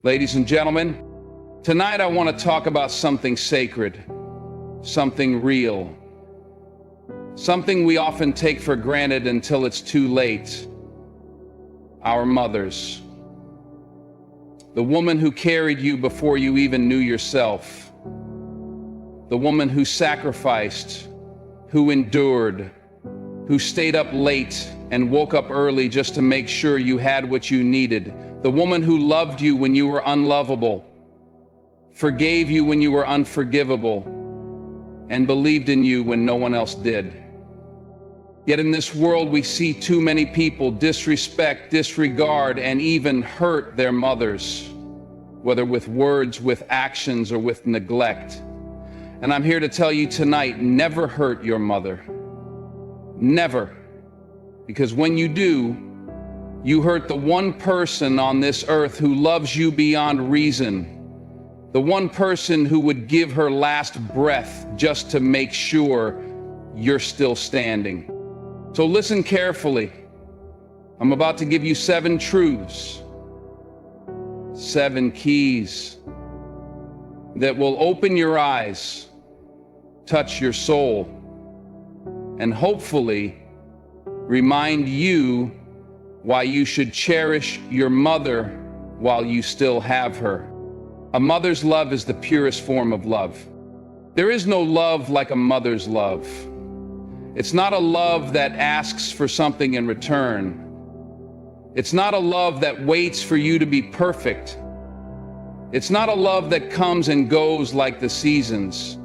Ladies and gentlemen, tonight I want to talk about something sacred, something real, something we often take for granted until it's too late. Our mothers. The woman who carried you before you even knew yourself. The woman who sacrificed, who endured, who stayed up late and woke up early just to make sure you had what you needed. The woman who loved you when you were unlovable, forgave you when you were unforgivable, and believed in you when no one else did. Yet in this world we see too many people disrespect, disregard, and even hurt their mothers, whether with words, with actions, or with neglect. And I'm here to tell you tonight, never hurt your mother. Never. Because when you do, you hurt the one person on this earth who loves you beyond reason. The one person who would give her last breath just to make sure you're still standing. So listen carefully. I'm about to give you 7 truths, 7 keys that will open your eyes, touch your soul, and hopefully remind you why you should cherish your mother while you still have her. A mother's love is the purest form of love. There is no love like a mother's love. It's not a love that asks for something in return. It's not a love that waits for you to be perfect. It's not a love that comes and goes like the seasons.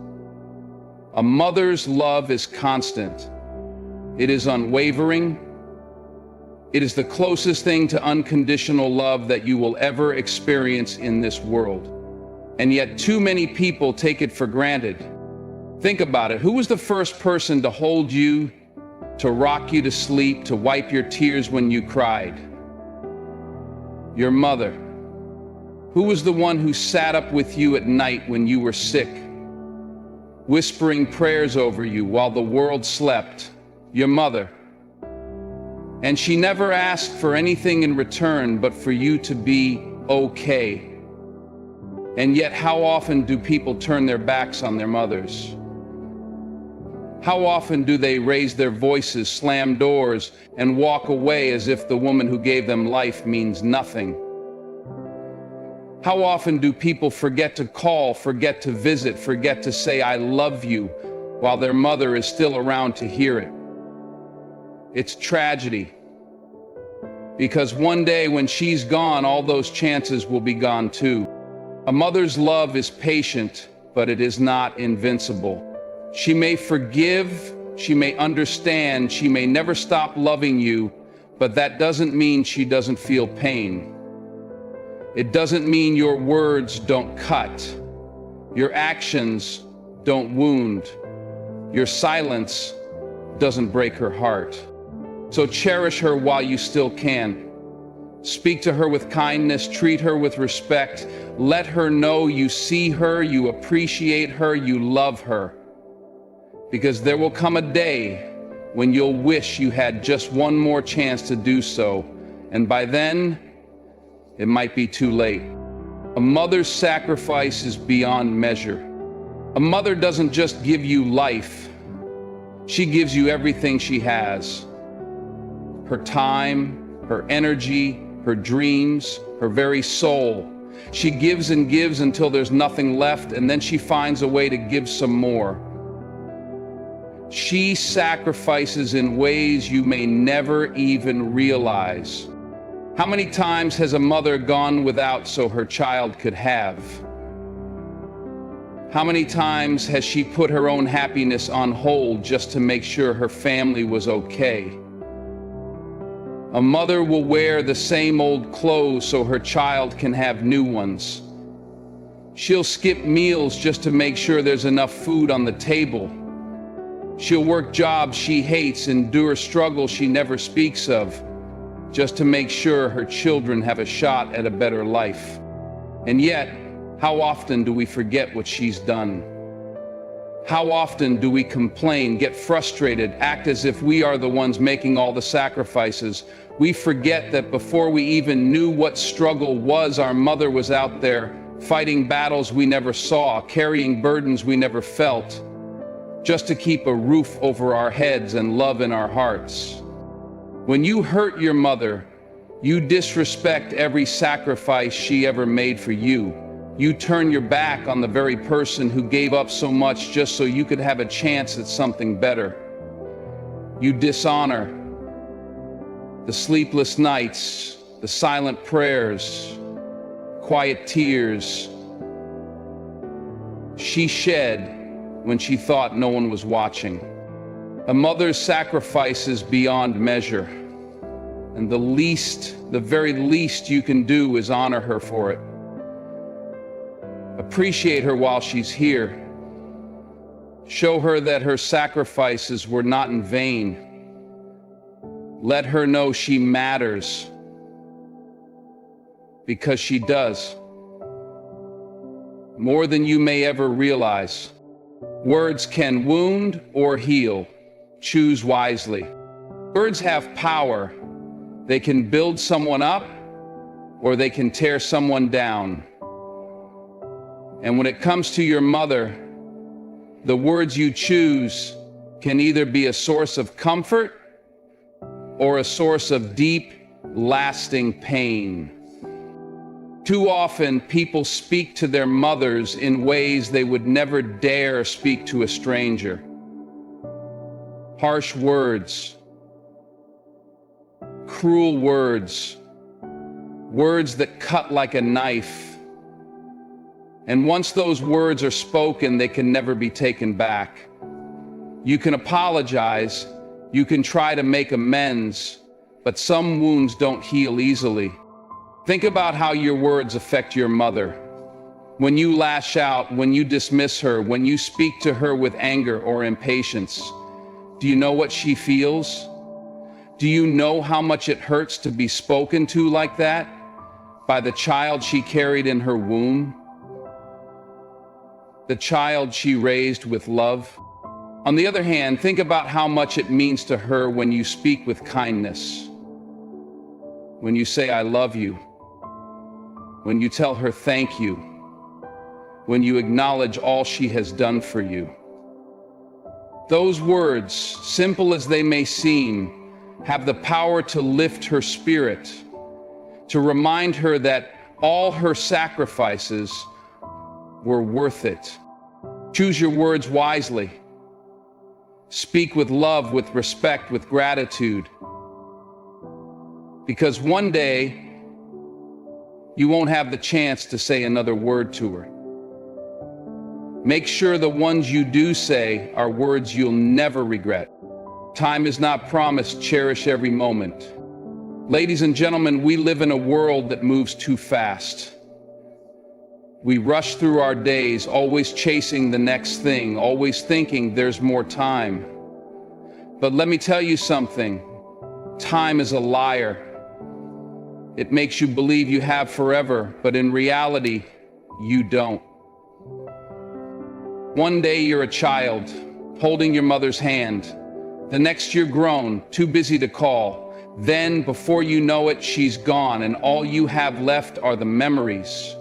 A mother's love is constant. It is unwavering. It is the closest thing to unconditional love that you will ever experience in this world. And yet too many people take it for granted. Think about it. Who was the first person to hold you, to rock you to sleep, to wipe your tears when you cried? Your mother. Who was the one who sat up with you at night when you were sick, whispering prayers over you while the world slept? Your mother. And she never asked for anything in return but for you to be okay. And yet, how often do people turn their backs on their mothers? How often do they raise their voices, slam doors, and walk away as if the woman who gave them life means nothing? How often do people forget to call, forget to visit, forget to say, "I love you," while their mother is still around to hear it? It's tragedy, because one day when she's gone, all those chances will be gone too. A mother's love is patient, but it is not invincible. She may forgive, she may understand, she may never stop loving you, but that doesn't mean she doesn't feel pain. It doesn't mean your words don't cut, your actions don't wound, your silence doesn't break her heart. So cherish her while you still can. Speak to her with kindness, treat her with respect. Let her know you see her, you appreciate her, you love her. Because there will come a day when you'll wish you had just one more chance to do so. And by then, it might be too late. A mother's sacrifice is beyond measure. A mother doesn't just give you life. She gives you everything she has. Her time, her energy, her dreams, her very soul. She gives and gives until there's nothing left, and then she finds a way to give some more. She sacrifices in ways you may never even realize. How many times has a mother gone without so her child could have? How many times has she put her own happiness on hold just to make sure her family was okay? A mother will wear the same old clothes so her child can have new ones. She'll skip meals just to make sure there's enough food on the table. She'll work jobs she hates, endure struggles she never speaks of, just to make sure her children have a shot at a better life. And yet, how often do we forget what she's done? How often do we complain, get frustrated, act as if we are the ones making all the sacrifices, We forget that before we even knew what struggle was, our mother was out there fighting battles we never saw, carrying burdens we never felt, just to keep a roof over our heads and love in our hearts. When you hurt your mother, you disrespect every sacrifice she ever made for you. You turn your back on the very person who gave up so much just so you could have a chance at something better. You dishonor the sleepless nights, the silent prayers, quiet tears she shed when she thought no one was watching. A mother's sacrifice is beyond measure, and the very least you can do is honor her for it. Appreciate her while she's here. Show her that her sacrifices were not in vain. Let her know she matters, because she does. More than you may ever realize. Words can wound or heal. Choose wisely. Words have power. They can build someone up, or they can tear someone down. And when it comes to your mother, the words you choose can either be a source of comfort or a source of deep, lasting pain. Too often, people speak to their mothers in ways they would never dare speak to a stranger. Harsh words, cruel words, words that cut like a knife. And once those words are spoken, they can never be taken back. You can apologize, you can try to make amends, but some wounds don't heal easily. Think about how your words affect your mother. When you lash out, when you dismiss her, when you speak to her with anger or impatience, do you know what she feels? Do you know how much it hurts to be spoken to like that by the child she carried in her womb? The child she raised with love? On the other hand, think about how much it means to her when you speak with kindness, when you say, "I love you," when you tell her thank you, when you acknowledge all she has done for you. Those words, simple as they may seem, have the power to lift her spirit, to remind her that all her sacrifices were worth it. Choose your words wisely. Speak with love, with respect, with gratitude. Because one day, you won't have the chance to say another word to her. Make sure the ones you do say are words you'll never regret. Time is not promised. Cherish every moment. Ladies and gentlemen, we live in a world that moves too fast. We rush through our days, always chasing the next thing, always thinking there's more time. But let me tell you something. Time is a liar. It makes you believe you have forever, but in reality, you don't. One day you're a child, holding your mother's hand. The next you're grown, too busy to call. Then, before you know it, she's gone, and all you have left are the memories.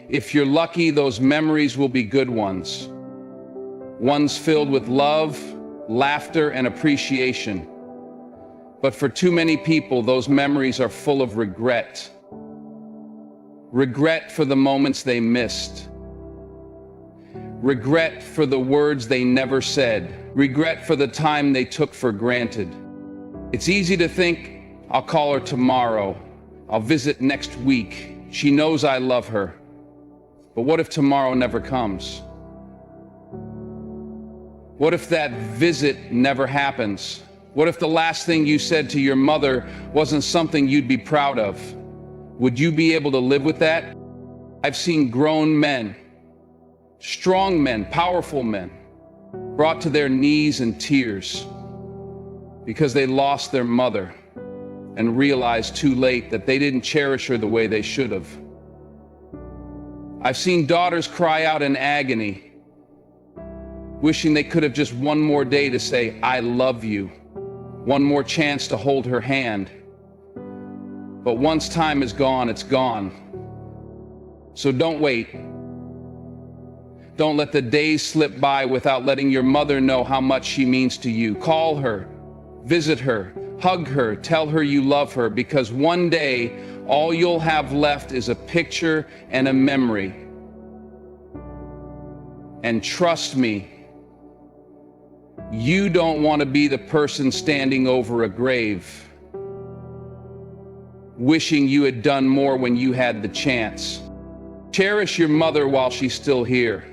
If you're lucky, those memories will be good ones. Ones filled with love, laughter, and appreciation. But for too many people, those memories are full of regret. Regret for the moments they missed. Regret for the words they never said. Regret for the time they took for granted. It's easy to think, I'll call her tomorrow. I'll visit next week. She knows I love her. But what if tomorrow never comes? What if that visit never happens? What if the last thing you said to your mother wasn't something you'd be proud of? Would you be able to live with that? I've seen grown men, strong men, powerful men, brought to their knees in tears because they lost their mother and realized too late that they didn't cherish her the way they should have. I've seen daughters cry out in agony, wishing they could have just one more day to say, "I love you," one more chance to hold her hand. But once time is gone, it's gone. So don't wait. Don't let the days slip by without letting your mother know how much she means to you. Call her, visit her, hug her, tell her you love her, because one day all you'll have left is a picture and a memory. And trust me, you don't want to be the person standing over a grave, wishing you had done more when you had the chance. Cherish your mother while she's still here,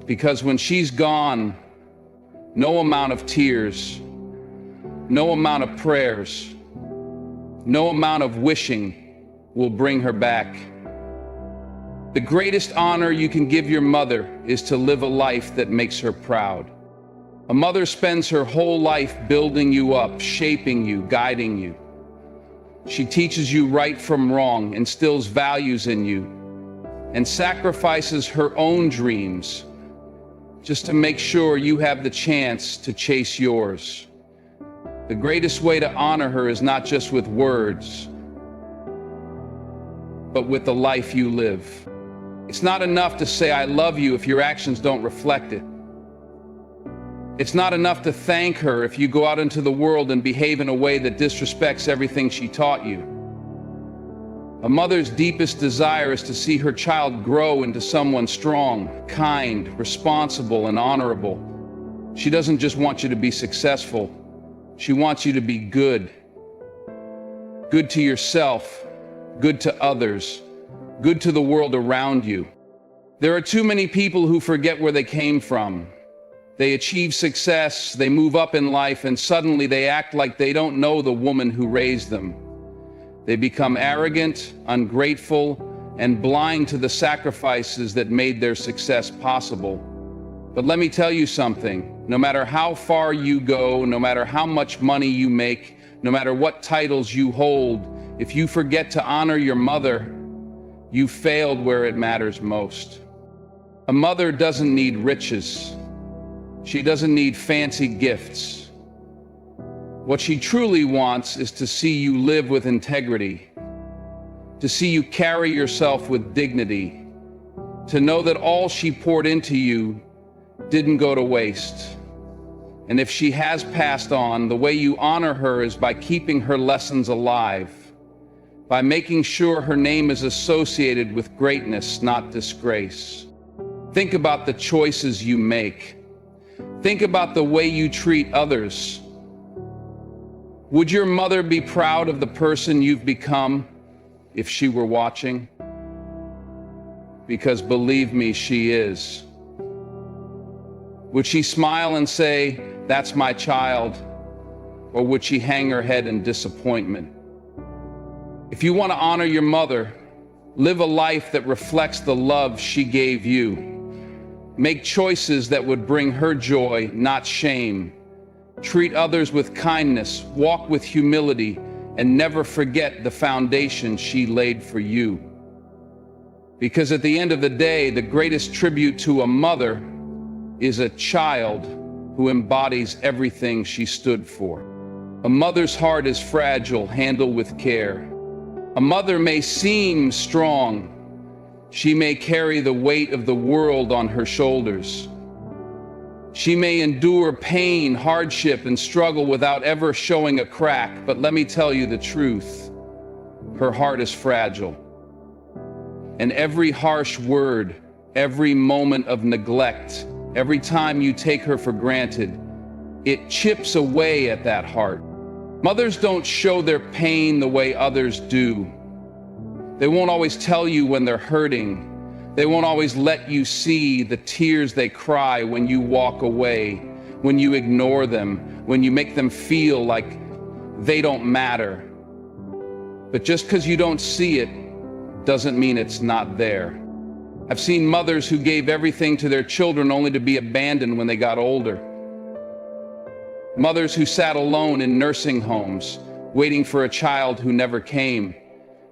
because when she's gone, no amount of tears, no amount of prayers, no amount of wishing will bring her back. The greatest honor you can give your mother is to live a life that makes her proud. A mother spends her whole life building you up, shaping you, guiding you. She teaches you right from wrong, instills values in you, and sacrifices her own dreams just to make sure you have the chance to chase yours. The greatest way to honor her is not just with words, but with the life you live. It's not enough to say I love you if your actions don't reflect it. It's not enough to thank her if you go out into the world and behave in a way that disrespects everything she taught you. A mother's deepest desire is to see her child grow into someone strong, kind, responsible, and honorable. She doesn't just want you to be successful. She wants you to be good. Good to yourself, good to others, good to the world around you. There are too many people who forget where they came from. They achieve success, they move up in life, and suddenly they act like they don't know the woman who raised them. They become arrogant, ungrateful, and blind to the sacrifices that made their success possible. But let me tell you something, no matter how far you go, no matter how much money you make, no matter what titles you hold, if you forget to honor your mother, you failed where it matters most. A mother doesn't need riches. She doesn't need fancy gifts. What she truly wants is to see you live with integrity, to see you carry yourself with dignity, to know that all she poured into you didn't go to waste. And if she has passed on, the way you honor her is by keeping her lessons alive, by making sure her name is associated with greatness, not disgrace. Think about the choices you make. Think about the way you treat others. Would your mother be proud of the person you've become if she were watching? Because believe me, she is. Would she smile and say, "That's my child"? Or would she hang her head in disappointment? If you want to honor your mother, live a life that reflects the love she gave you. Make choices that would bring her joy, not shame. Treat others with kindness, walk with humility, and never forget the foundation she laid for you. Because at the end of the day, the greatest tribute to a mother is a child who embodies everything she stood for. A mother's heart is fragile, handle with care. A mother may seem strong. She may carry the weight of the world on her shoulders. She may endure pain, hardship, and struggle without ever showing a crack, but let me tell you the truth. Her heart is fragile. And every harsh word, every moment of neglect, every time you take her for granted, it chips away at that heart. Mothers don't show their pain the way others do. They won't always tell you when they're hurting. They won't always let you see the tears they cry when you walk away, when you ignore them, when you make them feel like they don't matter. But just because you don't see it doesn't mean it's not there. I've seen mothers who gave everything to their children only to be abandoned when they got older. Mothers who sat alone in nursing homes, waiting for a child who never came.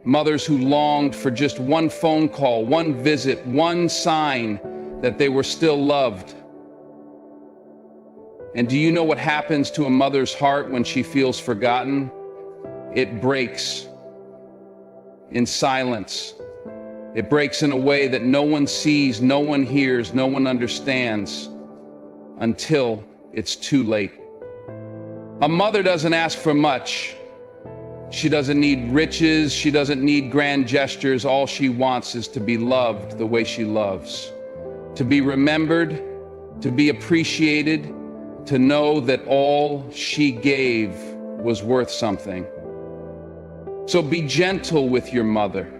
Mothers who longed for just one phone call, one visit, one sign that they were still loved. And do you know what happens to a mother's heart when she feels forgotten? It breaks in silence. It breaks in a way that no one sees, no one hears, no one understands until it's too late. A mother doesn't ask for much. She doesn't need riches. She doesn't need grand gestures. All she wants is to be loved the way she loves, to be remembered, to be appreciated, to know that all she gave was worth something. So be gentle with your mother.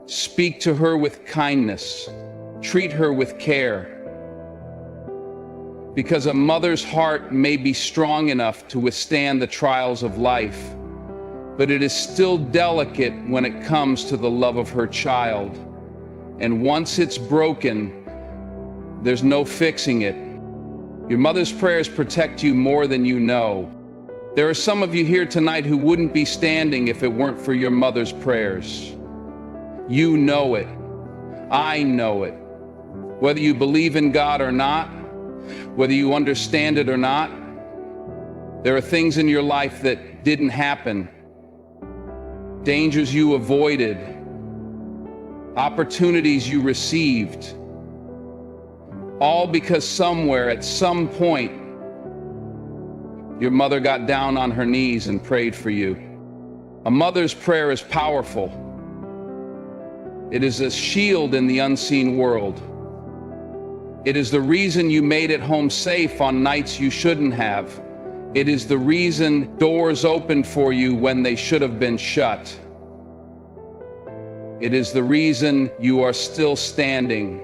Speak to her with kindness. Treat her with care. Because a mother's heart may be strong enough to withstand the trials of life, but it is still delicate when it comes to the love of her child. And once it's broken, there's no fixing it. Your mother's prayers protect you more than you know. There are some of you here tonight who wouldn't be standing if it weren't for your mother's prayers. You know it. I know it. Whether you believe in God or not, whether you understand it or not, there are things in your life that didn't happen, dangers you avoided, opportunities you received, all because somewhere at some point your mother got down on her knees and prayed for you. A mother's prayer is powerful. It is a shield in the unseen world. It is the reason you made it home safe on nights you shouldn't have. It is the reason doors opened for you when they should have been shut. It is the reason you are still standing,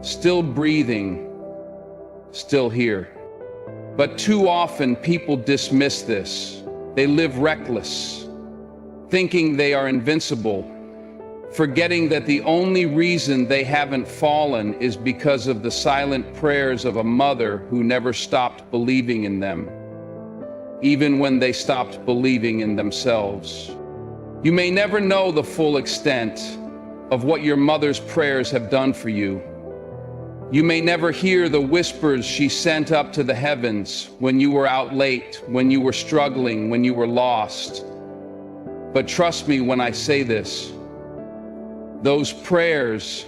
still breathing, still here. But too often people dismiss this. They live reckless, thinking they are invincible, forgetting that the only reason they haven't fallen is because of the silent prayers of a mother who never stopped believing in them, even when they stopped believing in themselves. You may never know the full extent of what your mother's prayers have done for you. You may never hear the whispers she sent up to the heavens when you were out late, when you were struggling, when you were lost. But trust me when I say this, those prayers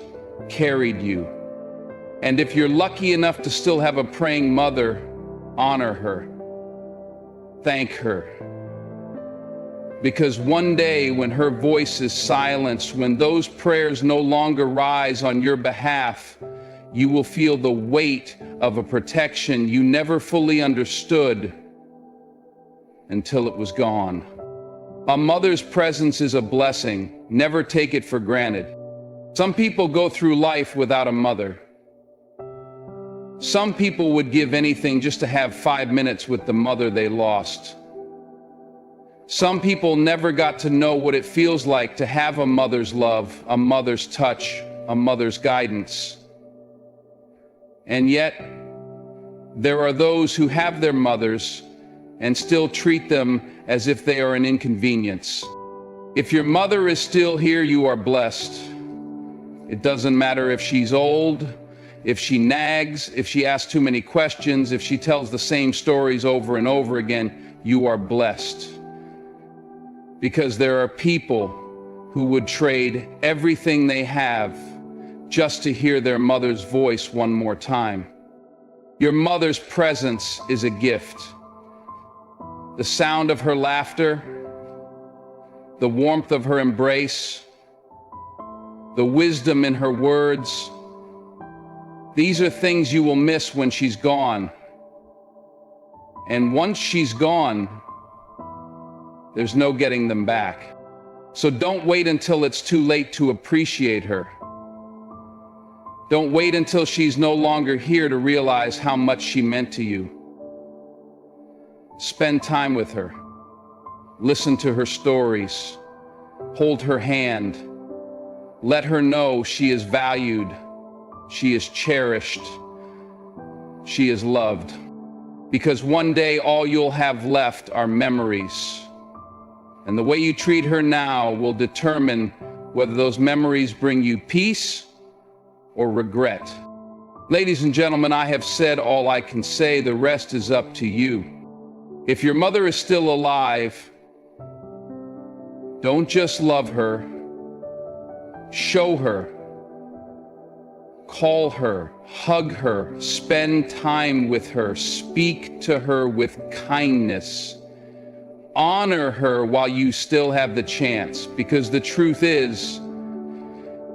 carried you. And if you're lucky enough to still have a praying mother, honor her. Thank her. Because one day when her voice is silenced, when those prayers no longer rise on your behalf, you will feel the weight of a protection you never fully understood until it was gone. A mother's presence is a blessing. Never take it for granted. Some people go through life without a mother. Some people would give anything just to have 5 minutes with the mother they lost. Some people never got to know what it feels like to have a mother's love, a mother's touch, a mother's guidance. And yet, there are those who have their mothers and still treat them as if they are an inconvenience. If your mother is still here, you are blessed. It doesn't matter if she's old, if she nags, if she asks too many questions, if she tells the same stories over and over again, you are blessed. Because there are people who would trade everything they have just to hear their mother's voice one more time. Your mother's presence is a gift. The sound of her laughter, the warmth of her embrace, the wisdom in her words, these are things you will miss when she's gone. And once she's gone, there's no getting them back. So don't wait until it's too late to appreciate her. Don't wait until she's no longer here to realize how much she meant to you. Spend time with her. Listen to her stories. Hold her hand. Let her know she is valued. She is cherished. She is loved. Because one day all you'll have left are memories. And the way you treat her now will determine whether those memories bring you peace or regret. Ladies and gentlemen, I have said all I can say. The rest is up to you. If your mother is still alive, don't just love her, show her, call her, hug her, spend time with her, speak to her with kindness. Honor her while you still have the chance, because the truth is,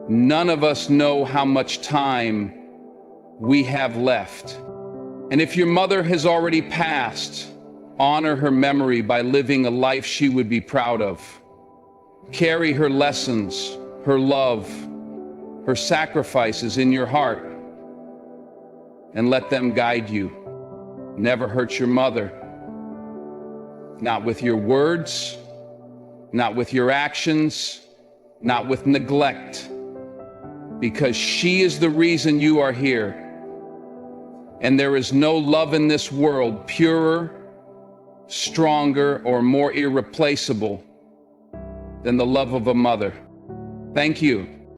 none of us know how much time we have left. And if your mother has already passed, honor her memory by living a life she would be proud of. Carry her lessons, her love, her sacrifices in your heart, and let them guide you. Never hurt your mother. Not with your words, not with your actions, not with neglect, because she is the reason you are here. And there is no love in this world purer, stronger, or more irreplaceable than the love of a mother. Thank you.